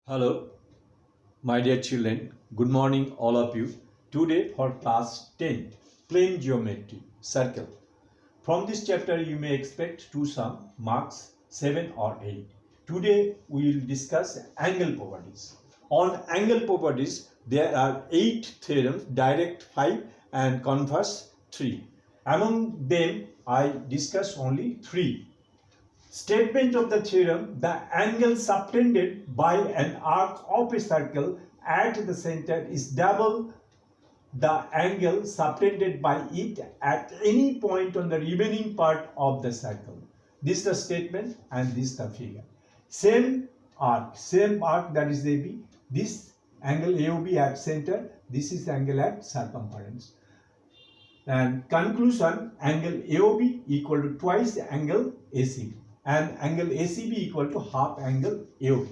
Hello, my dear children. Good morning, all of you. Today for class 10, plane geometry, circle. From this chapter, you may expect to some marks 7 or 8. Today, we will discuss angle properties. On angle properties, there are 8 theorems, direct 5 and converse 3. Among them, I discuss only 3. Statement of the theorem: the angle subtended by an arc of a circle at the center is double the angle subtended by it at any point on the remaining part of the circle. This is the statement and this is the figure. Same arc that is AB. This angle AOB at center, this is angle at circumference. And conclusion, angle AOB equal to twice angle AC and angle ACB equal to half angle AOB.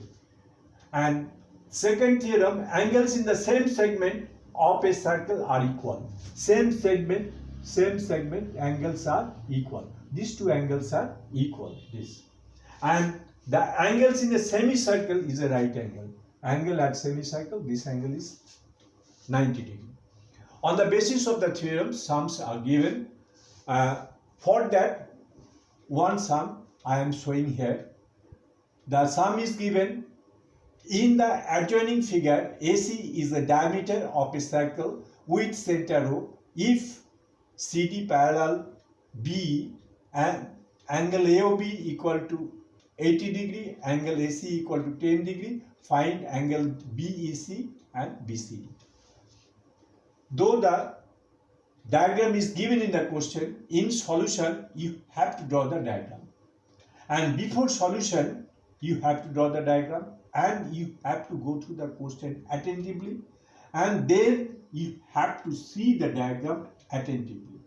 And second theorem, angles in the same segment of a circle are equal. Same segment, angles are equal. These two angles are equal. This. And the angles in a semicircle is a right angle. Angle at semicircle, this angle is 90 degree. On the basis of the theorem, sums are given. For that, one sum I am showing here. The sum is given. In the adjoining figure, AC is the diameter of a circle with center O. If CD parallel B and angle AOB equal to 80 degree, angle AC equal to 10 degree, find angle BEC and BCD. Though the diagram is given in the question, in solution you have to draw the diagram. And before solution, you have to draw the diagram and you have to go through the question attentively, and then you have to see the diagram attentively.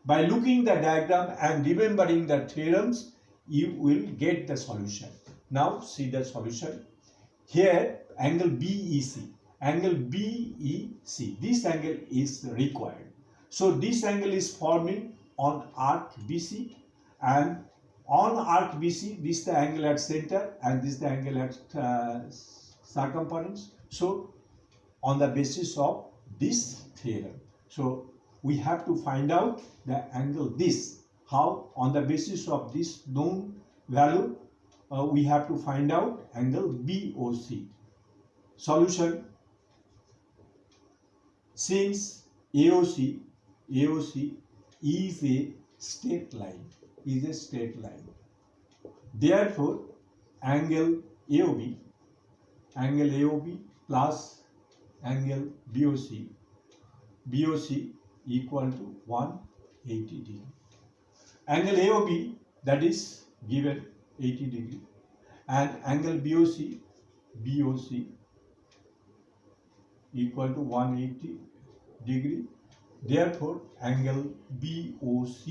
By looking the diagram and remembering the theorems, you will get the solution. Now see the solution. Here angle BEC. Angle BEC, this angle is required. So this angle is forming on arc BC, and on arc BC, this is the angle at center and this is the angle at circumference. So on the basis of this theorem, so we have to find out the angle this. How? On the basis of this known value, we have to find out angle BOC. Solution: since AOC is a straight line, therefore angle AOB plus angle BOC equal to 180 degree. Angle AOB, that is given 80 degree, and angle BOC equal to 180 degree. Therefore angle BOC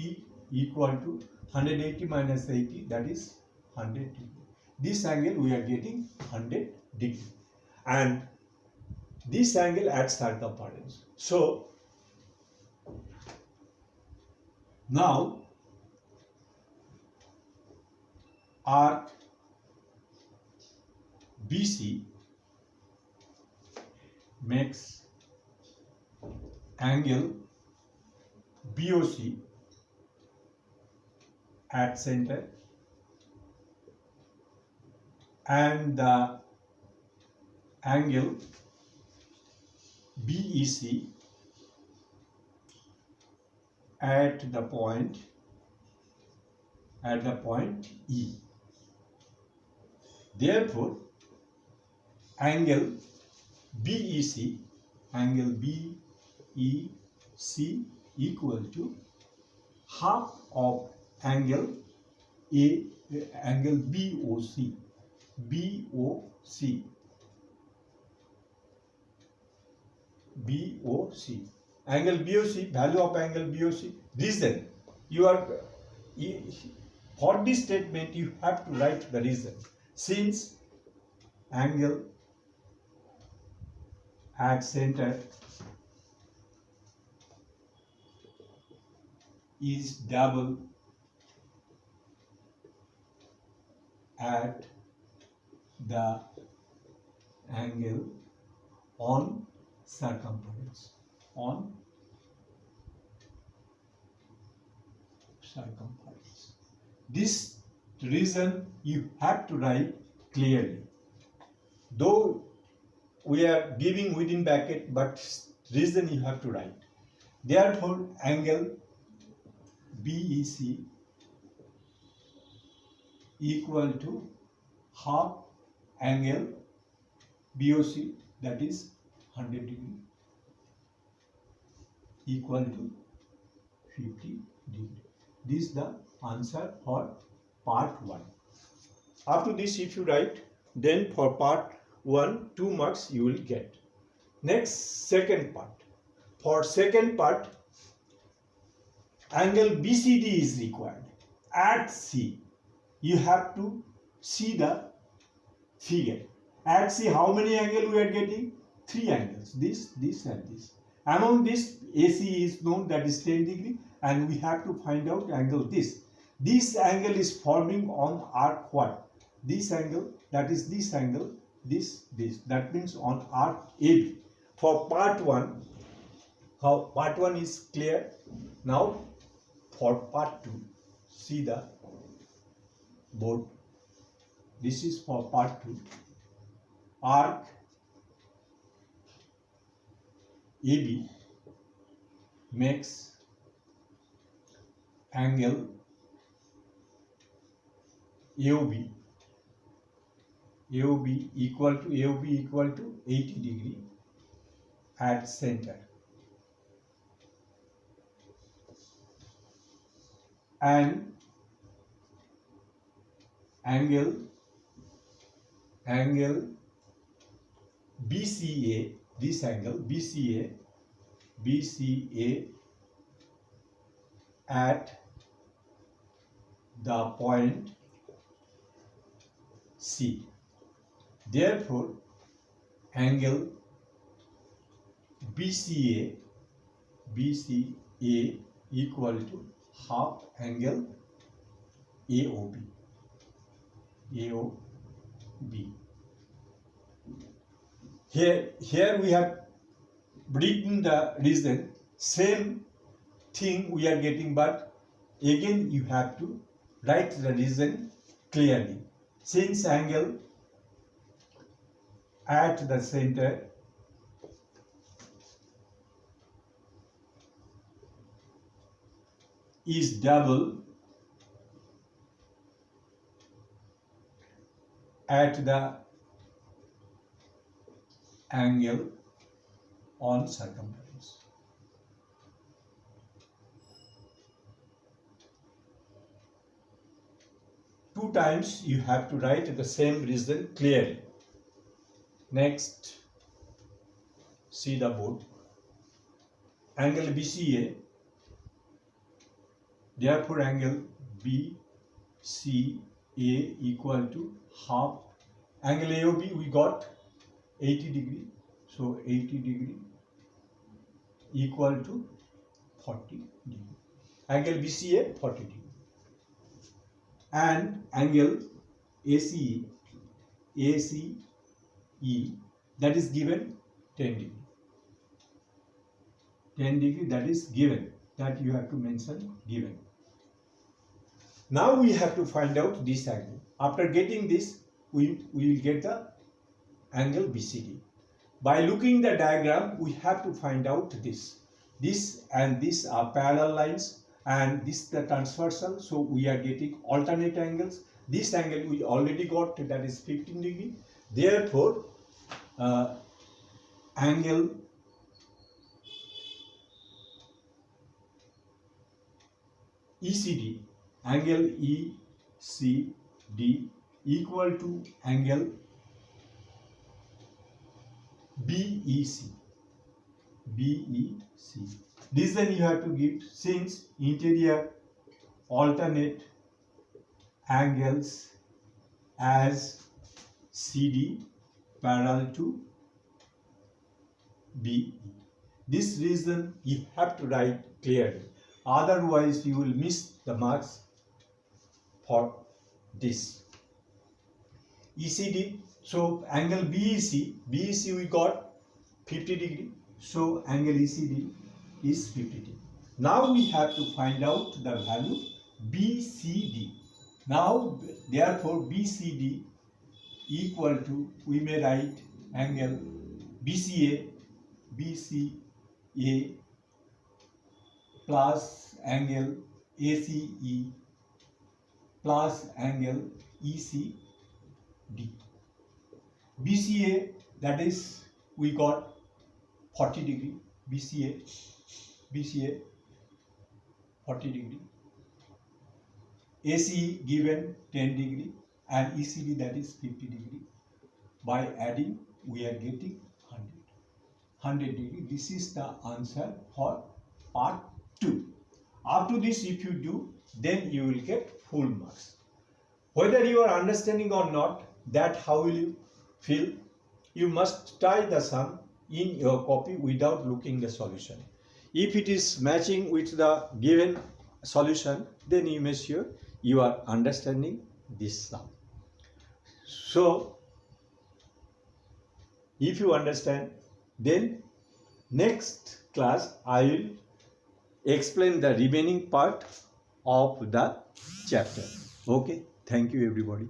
equal to 180 minus 80, that is 100 degree. This angle we are getting 100 degree, and this angle at circumference. So now arc BC makes angle BOC at center, and the angle BEC at the point E. Therefore angle BEC equal to half of angle BOC. Angle BOC, value of angle BOC. Reason: for this statement you have to write the reason. Since angle at center is double at the angle on circumference. On circumference. This reason you have to write clearly. Though we are giving within bracket, but reason you have to write. Therefore, angle BEC equal to half angle BOC, that is 100 degree, equal to 50 degree. This is the answer for part 1. After this, if you write, then for part 1, 2 marks you will get. Next, second part. For second part, angle BCD is required. At C, you have to see the figure. At C, how many angles we are getting? 3 angles. This, and this. Among this, AC is known, that is 10 degree, and we have to find out angle this. This angle is forming on arc what? This angle, that is this angle, this. That means on arc AB. For part 1, how part 1 is clear. Now, for part 2, see the board. This is for part 2. Arc AB makes angle AOB equal to 80 degree at center, and angle BCA, this angle BCA at the point C. Therefore, angle BCA equal to half angle AOB. Here we have written the reason. Same thing we are getting, but again you have to write the reason clearly. Since angle at the center is double at the angle on circumference. Two times you have to write the same reason clearly. Next, see the board. Angle BCA, therefore angle BCA equal to half angle AOB. We got 80 degree, so 80 degree equal to 40 degree. Angle BCA 40 degree, and angle ACE that is given 10 degree. 10 degree, that is given, that you have to mention given. Now we have to find out this angle. After getting this, we will get the angle BCD. By looking the diagram, we have to find out this. This and this are parallel lines, and this the transversal, so we are getting alternate angles. This angle we already got, that is 15 degree. Therefore, angle ECD, angle ECD equal to angle BEC. Reason you have to give, since interior alternate angles as CD parallel to BE. This reason you have to write clearly. Otherwise, you will miss the marks for this. ECD, So angle BEC we got 50 degree. So angle ECD is 50 degree. Now we have to find out the value BCD. Now therefore BCD equal to, we may write angle BCA plus angle ACE plus angle ECD. BCA, that is, we got 40 degree. BCA 40 degree. ACE given 10 degree and ECD, that is 50 degree. By adding we are getting 100 degree. This is the answer for part 2. Up to this if you do, then you will get full marks. Whether you are understanding or not, that how will you feel? You must try the sum in your copy without looking the solution. If it is matching with the given solution, then you make sure you are understanding this sum. So if you understand, then next class I will explain the remaining part of the chapter. Okay, thank you everybody.